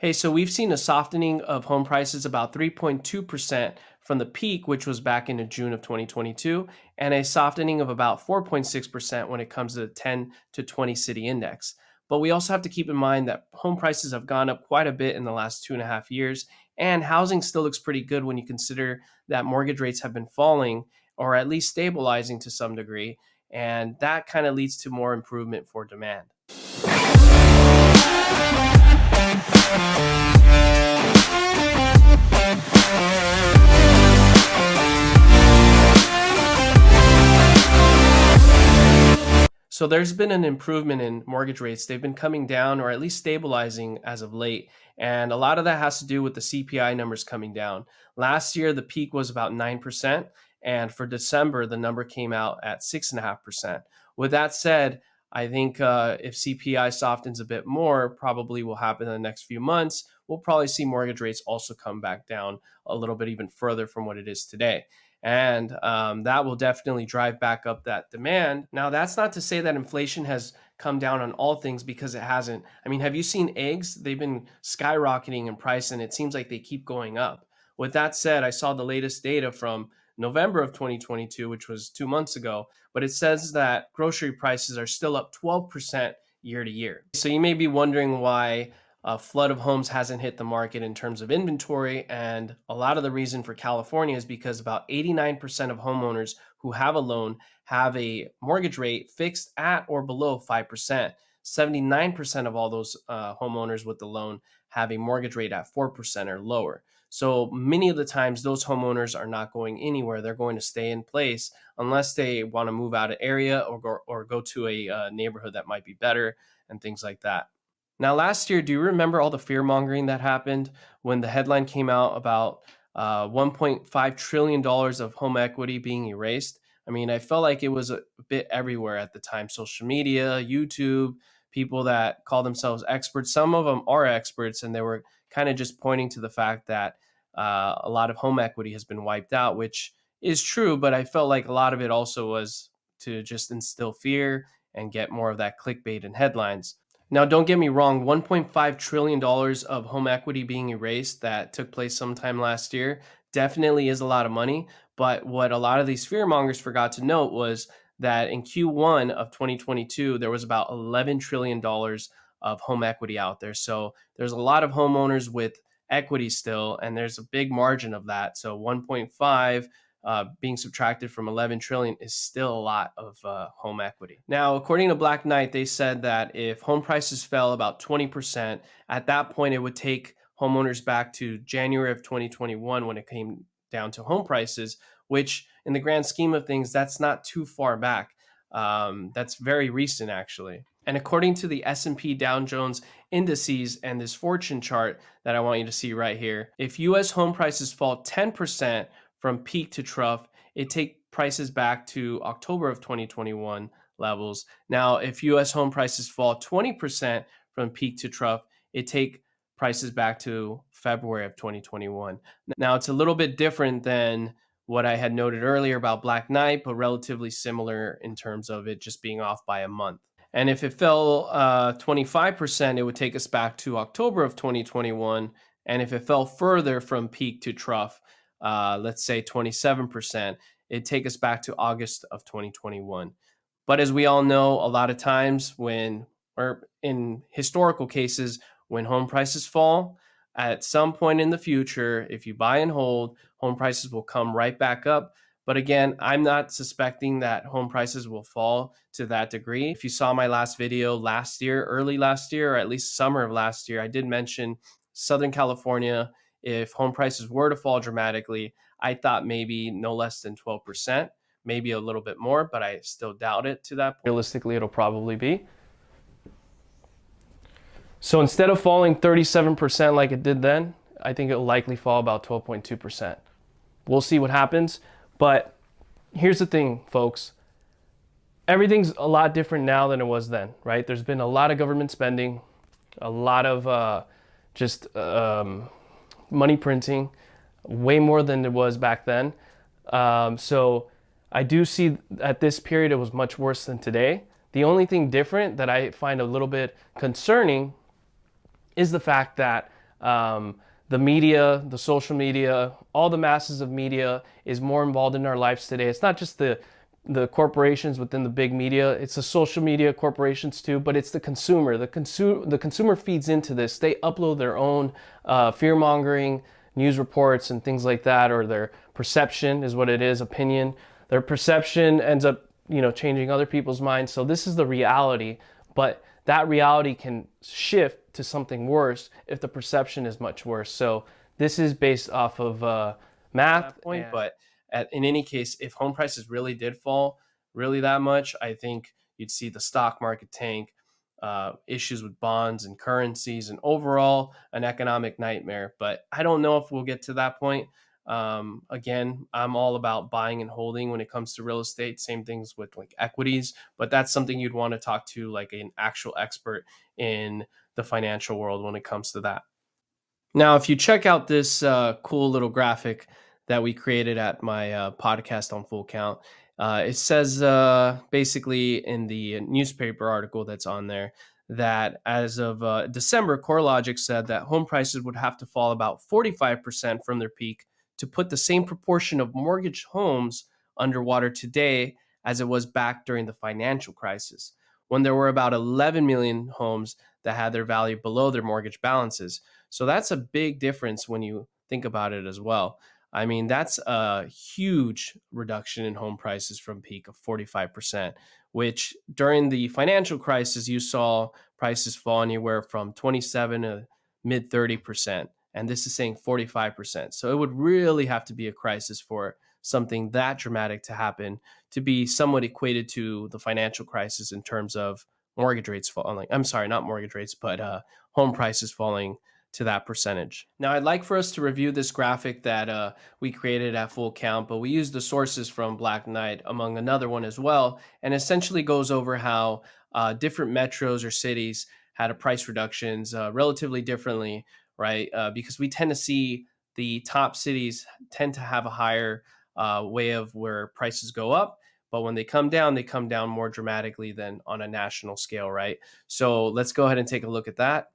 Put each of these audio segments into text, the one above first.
Hey, so we've seen a softening of home prices about 3.2% from the peak, which was back in June of 2022, and a softening of about 4.6% when it comes to the 10 to 20 city index. But we also have to keep in mind that home prices have gone up quite a bit in the last 2.5 years, and housing still looks pretty good when you consider that mortgage rates have been falling or at least stabilizing to some degree, and that kind of leads to more improvement for demand. So there's been an improvement in mortgage rates. They've been coming down or at least stabilizing as of late. And a lot of that has to do with the CPI numbers coming down. Last year, the peak was about 9%. And for December, the number came out at 6.5%. With that said, I think if CPI softens a bit more, probably will happen in the next few months. We'll probably see mortgage rates also come back down a little bit even further from what it is today. And that will definitely drive back up that demand. Now, that's not to say that inflation has come down on all things, because it hasn't. I mean, have you seen eggs? They've been skyrocketing in price and it seems like they keep going up. With that said, I saw the latest data from November of 2022, which was 2 months ago, but it says that grocery prices are still up 12% year to year. So you may be wondering why a flood of homes hasn't hit the market in terms of inventory. And a lot of the reason for California is because about 89% of homeowners who have a loan have a mortgage rate fixed at or below 5%. 79% of all those homeowners with the loan have a mortgage rate at 4% or lower. So many of the times, those homeowners are not going anywhere. They're going to stay in place unless they want to move out of area or go to a neighborhood that might be better and things like that. Now, last year, do you remember all the fear mongering that happened when the headline came out about $1.5 trillion of home equity being erased? I mean, I felt like it was a bit everywhere at the time. Social media, YouTube, people that call themselves experts. Some of them are experts, and they were kind of just pointing to the fact that a lot of home equity has been wiped out, which is true. But I felt like a lot of it also was to just instill fear and get more of that clickbait and headlines. Now, don't get me wrong, $1.5 trillion of home equity being erased that took place sometime last year definitely is a lot of money. But what a lot of these fear mongers forgot to note was that in Q1 of 2022, there was about $11 trillion of home equity out there. So there's a lot of homeowners with equity still, and there's a big margin of that. So 1.5 being subtracted from 11 trillion is still a lot of home equity. Now, according to Black Knight, they said that if home prices fell about 20%, at that point it would take homeowners back to January of 2021 when it came down to home prices, which in the grand scheme of things, that's not too far back. That's very recent, actually. And according to the S&P Dow Jones indices and this fortune chart that I want you to see right here, if U.S. home prices fall 10% from peak to trough, it take prices back to October of 2021 levels. Now, if U.S. home prices fall 20% from peak to trough, it take prices back to February of 2021. Now, it's a little bit different than what I had noted earlier about Black Knight, but relatively similar in terms of it just being off by a month. And if it fell 25%, it would take us back to October of 2021. And if it fell further from peak to trough, let's say 27%, it'd take us back to August of 2021. But as we all know, a lot of times or in historical cases, when home prices fall, at some point in the future, if you buy and hold, home prices will come right back up. But again, I'm not suspecting that home prices will fall to that degree. If you saw my last video last year, early last year, or at least summer of last year, I did mention Southern California. If home prices were to fall dramatically, I thought maybe no less than 12%, maybe a little bit more, but I still doubt it to that point. Realistically, it'll probably be. So instead of falling 37% like it did then, I think it'll likely fall about 12.2%. We'll see what happens. But here's the thing, folks. Everything's a lot different now than it was then, right? There's been a lot of government spending, a lot of money printing, way more than it was back then. So I do see at this period it was much worse than today. The only thing different that I find a little bit concerning is the fact that The media, the social media, all the masses of media is more involved in our lives today. It's not just the corporations within the big media, it's the social media corporations too, but it's the consumer. The consumer feeds into this. They upload their own fear mongering news reports and things like that, or their perception is what it is, opinion. Their perception ends up, changing other people's minds. So this is the reality, but that reality can shift to something worse if the perception is much worse. So this is based off of math point, but in any case, if home prices really did fall really that much, I think you'd see the stock market tank, issues with bonds and currencies, and overall an economic nightmare. But I don't know if we'll get to that point. Again, I'm all about buying and holding when it comes to real estate. Same things with like equities, but that's something you'd want to talk to like an actual expert in the financial world when it comes to that. Now, if you check out this cool little graphic that we created at my podcast on Full Count, it says basically in the newspaper article that's on there that as of December, CoreLogic said that home prices would have to fall about 45% from their peak to put the same proportion of mortgaged homes underwater today as it was back during the financial crisis, when there were about 11 million homes that had their value below their mortgage balances. So that's a big difference when you think about it as well. I mean, that's a huge reduction in home prices from peak of 45%, which during the financial crisis, you saw prices fall anywhere from 27 to mid 30%. And this is saying 45%. So it would really have to be a crisis for something that dramatic to happen to be somewhat equated to the financial crisis in terms of mortgage rates falling. I'm sorry, not mortgage rates, but home prices falling to that percentage. Now, I'd like for us to review this graphic that we created at Full Count, but we used the sources from Black Knight among another one as well, and essentially goes over how different metros or cities had a price reductions relatively differently, right? Because we tend to see the top cities tend to have a higher way of where prices go up, but when they come down more dramatically than on a national scale, right? So let's go ahead and take a look at that.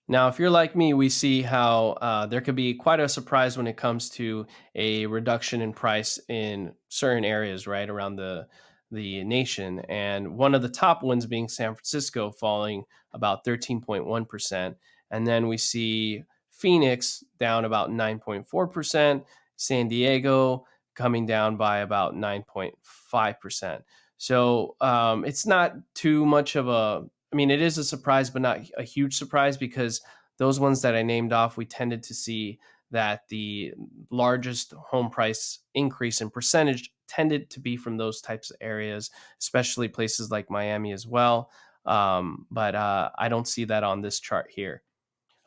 Now, if you're like me, we see how there could be quite a surprise when it comes to a reduction in price in certain areas, right, around the nation. And one of the top ones being San Francisco, falling about 13.1%. And then we see Phoenix down about 9.4%, San Diego coming down by about 9.5%. So it's not too much of a, I mean, it is a surprise, but not a huge surprise, because those ones that I named off, we tended to see that the largest home price increase in percentage tended to be from those types of areas, especially places like Miami as well. But I don't see that on this chart here.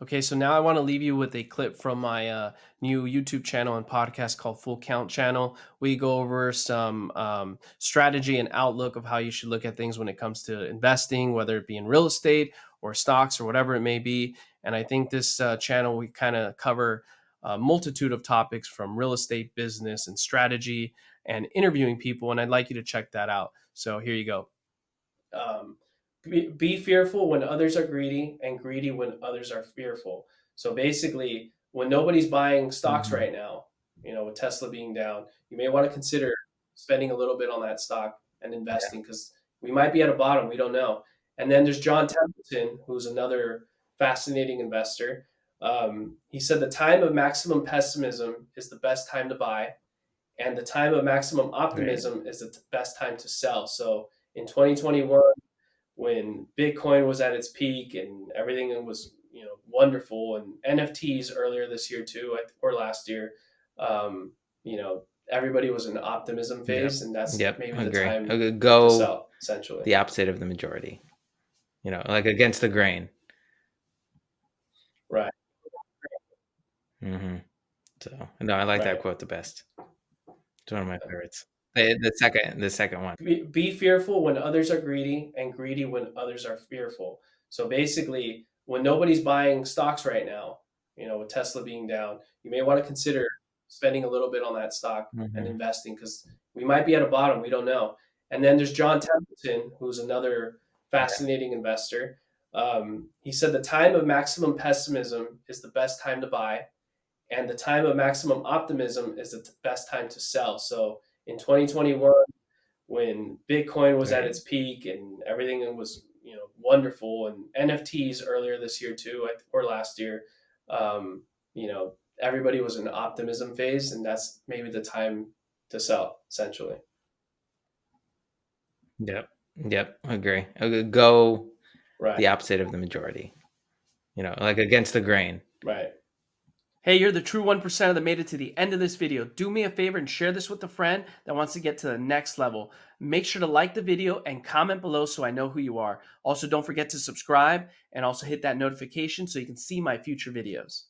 Okay, so now I want to leave you with a clip from my new YouTube channel and podcast called Full Count Channel. We go over some strategy and outlook of how you should look at things when it comes to investing, whether it be in real estate or stocks or whatever it may be. And I think this channel, we kind of cover a multitude of topics from real estate, business, and strategy, and interviewing people. And I'd like you to check that out. So here you go. Um, be fearful when others are greedy, and greedy when others are fearful. So basically, when nobody's buying stocks Hmm. right now, with Tesla being down, you may want to consider spending a little bit on that stock and Yeah. investing, because we might be at a bottom. We don't know. And then there's John Templeton, who's another fascinating investor. He said the time of maximum pessimism is the best time to buy, and the time of maximum Right. optimism is the best time to sell. So in 2021, when Bitcoin was at its peak and everything was wonderful, and NFTs earlier this year too, or last year, um, everybody was in optimism Yep. phase, and that's Yep. maybe the Agree. time to Go sell, essentially. the opposite of the majority. Like against the grain. Right, Hmm. So no, I like that right. quote the best. It's one of my favorites. The second one. Be fearful when others are greedy, and greedy when others are fearful. So basically, when nobody's buying stocks right now, with Tesla being down, you may want to consider spending a little bit on that stock and Hmm. investing, because we might be at a bottom. We don't know. And then there's John Templeton, who's another Yeah. fascinating investor. He said the time of maximum pessimism is the best time to buy, and the time of maximum optimism is the best time to sell. So in 2021, when Bitcoin was at Right. its peak and everything was wonderful, and NFTs earlier this year too, or last year, um, everybody was in optimism phase, and that's maybe the time to sell essentially. Yep. Yep. Agree. Go Right, the opposite of the majority. Like against the grain. right. Hey, you're the true 1% that made it to the end of this video. Do me a favor and share this with a friend that wants to get to the next level. Make sure to like the video and comment below so I know who you are. Also, don't forget to subscribe and also hit that notification so you can see my future videos.